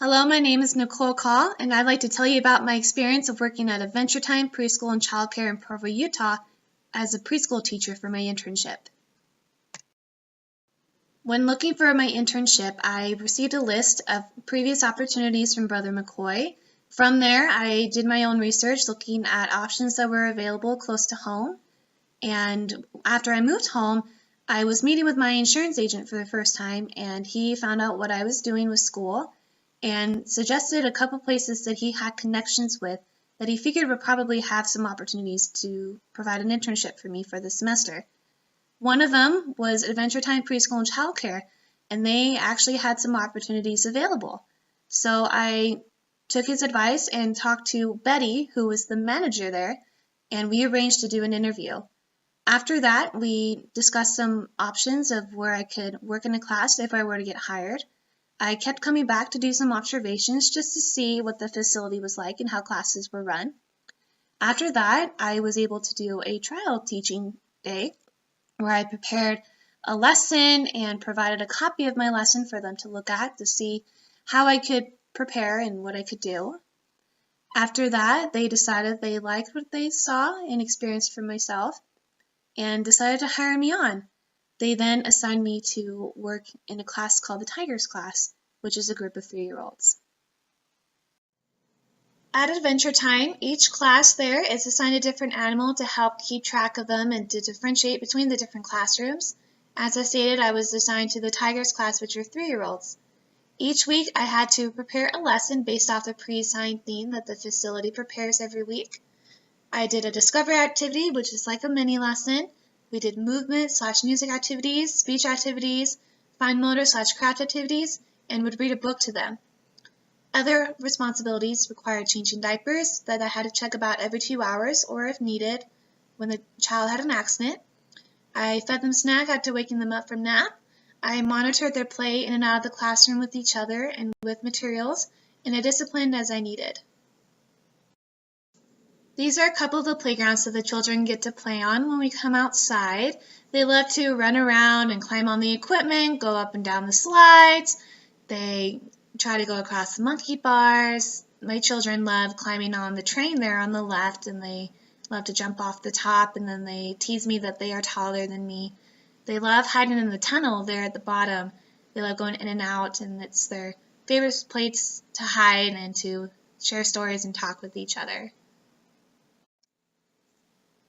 Hello, my name is Nicole Call, and I'd like to tell you about my experience of working at Adventure Time Preschool and Childcare in Provo, Utah as a preschool teacher for my internship. When looking for my internship, I received a list of previous opportunities from Brother McCoy. From there, I did my own research looking at options that were available close to home. And after I moved home, I was meeting with my insurance agent for the first time, and he found out what I was doing with school and suggested a couple places that he had connections with that he figured would probably have some opportunities to provide an internship for me for the semester. One of them was Adventure Time Preschool and Childcare, and they actually had some opportunities available. So I took his advice and talked to Betty, who was the manager there, and we arranged to do an interview. After that, we discussed some options of where I could work in a class if I were to get hired. I kept coming back to do some observations just to see what the facility was like and how classes were run. After that, I was able to do a trial teaching day where I prepared a lesson and provided a copy of my lesson for them to look at to see how I could prepare and what I could do. After that, they decided they liked what they saw and experienced from myself and decided to hire me on. They then assigned me to work in a class called the Tigers class, which is a group of 3-year-olds. At Adventure Time, each class there is assigned a different animal to help keep track of them and to differentiate between the different classrooms. As I stated, I was assigned to the Tigers class, which are 3-year-olds. Each week, I had to prepare a lesson based off the pre-assigned theme that the facility prepares every week. I did a discovery activity, which is like a mini lesson. We did movement/music activities, speech activities, fine motor/craft activities, and would read a book to them. Other responsibilities required changing diapers that I had to check about every 2 hours or if needed when the child had an accident. I fed them snack after waking them up from nap. I monitored their play in and out of the classroom with each other and with materials, and I disciplined as I needed. These are a couple of the playgrounds that the children get to play on when we come outside. They love to run around and climb on the equipment, go up and down the slides. They try to go across the monkey bars. My children love climbing on the train there on the left, and they love to jump off the top, and then they tease me that they are taller than me. They love hiding in the tunnel there at the bottom. They love going in and out, and it's their favorite place to hide and to share stories and talk with each other.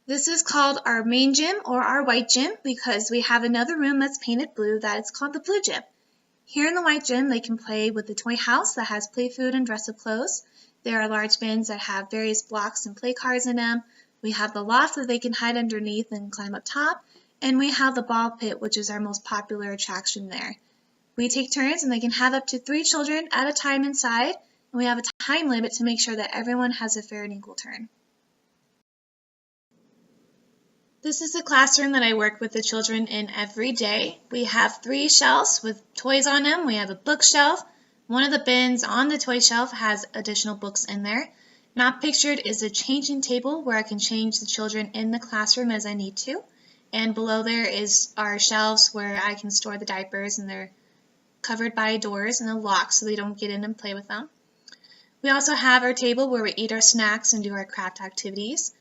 This is called our main gym or our white gym because we have another room that's painted blue that is called the blue gym. Here in the white gym, they can play with the toy house that has play food and dress-up clothes. There are large bins that have various blocks and play cars in them. We have the loft that they can hide underneath and climb up top. And we have the ball pit, which is our most popular attraction there. We take turns and they can have up to 3 children at a time inside. And we have a time limit to make sure that everyone has a fair and equal turn. This is the classroom that I work with the children in every day. We have 3 shelves with toys on them. We have a bookshelf. One of the bins on the toy shelf has additional books in there. Not pictured is a changing table where I can change the children in the classroom as I need to. And below there is our shelves where I can store the diapers, and they're covered by doors and a lock so they don't get in and play with them. We also have our table where we eat our snacks and do our craft activities.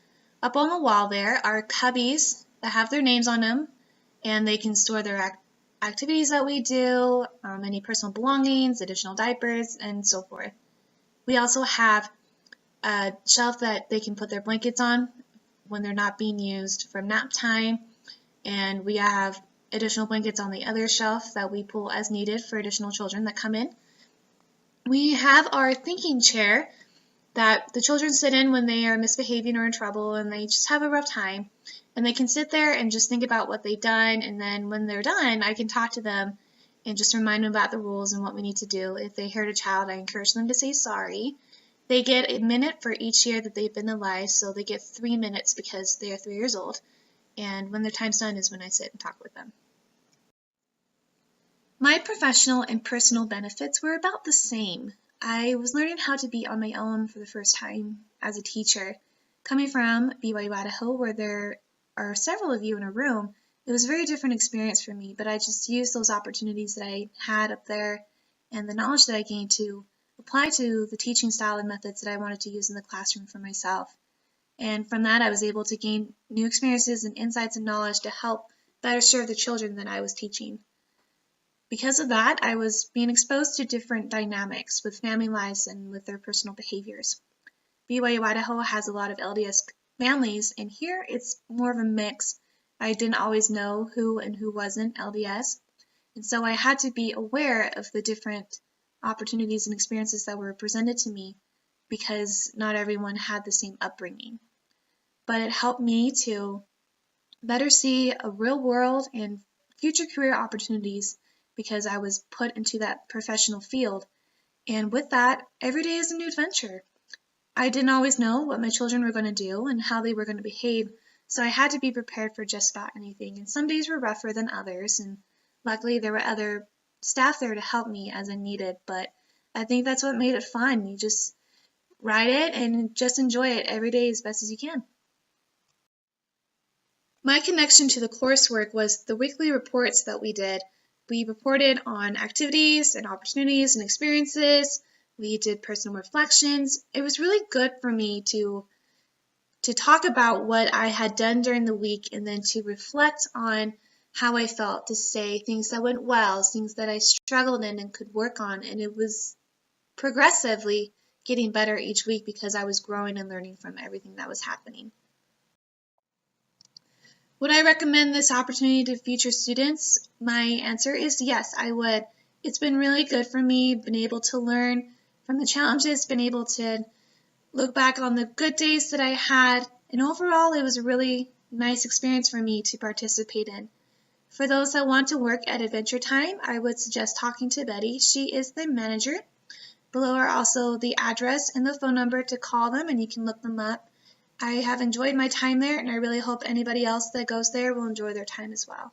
Up on the wall there are cubbies that have their names on them, and they can store their activities that we do, any personal belongings, additional diapers, and so forth. We also have a shelf that they can put their blankets on when they're not being used from nap time, and we have additional blankets on the other shelf that we pull as needed for additional children that come in. We have our thinking chair that the children sit in when they are misbehaving or in trouble and they just have a rough time. And they can sit there and just think about what they've done, and then when they're done, I can talk to them and just remind them about the rules and what we need to do. If they hurt a child, I encourage them to say sorry. They get a minute for each year that they've been alive, so they get 3 minutes because they are 3 years old. And when their time's done is when I sit and talk with them. My professional and personal benefits were about the same. I was learning how to be on my own for the first time as a teacher. Coming from BYU Idaho, where there are several of you in a room, it was a very different experience for me, but I just used those opportunities that I had up there and the knowledge that I gained to apply to the teaching style and methods that I wanted to use in the classroom for myself. And from that, I was able to gain new experiences and insights and knowledge to help better serve the children that I was teaching. Because of that, I was being exposed to different dynamics with family lives and with their personal behaviors. BYU Idaho has a lot of LDS families, and here it's more of a mix. I didn't always know who and who wasn't LDS, and so I had to be aware of the different opportunities and experiences that were presented to me because not everyone had the same upbringing. But it helped me to better see a real world and future career opportunities because I was put into that professional field. And with that, every day is a new adventure. I didn't always know what my children were going to do and how they were going to behave, so I had to be prepared for just about anything. And some days were rougher than others, and luckily there were other staff there to help me as I needed. But I think that's what made it fun. You just ride it and just enjoy it every day as best as you can. My connection to the coursework was the weekly reports that we did. We reported on activities and opportunities and experiences. We did personal reflections. It was really good for me to talk about what I had done during the week and then to reflect on how I felt, to say things that went well, things that I struggled in and could work on. And it was progressively getting better each week because I was growing and learning from everything that was happening. Would I recommend this opportunity to future students? My answer is yes, I would. It's been really good for me, been able to learn from the challenges, been able to look back on the good days that I had, and overall it was a really nice experience for me to participate in. For those that want to work at Adventure Time, I would suggest talking to Betty. She is the manager. Below are also the address and the phone number to call them, and you can look them up. I have enjoyed my time there, and I really hope anybody else that goes there will enjoy their time as well.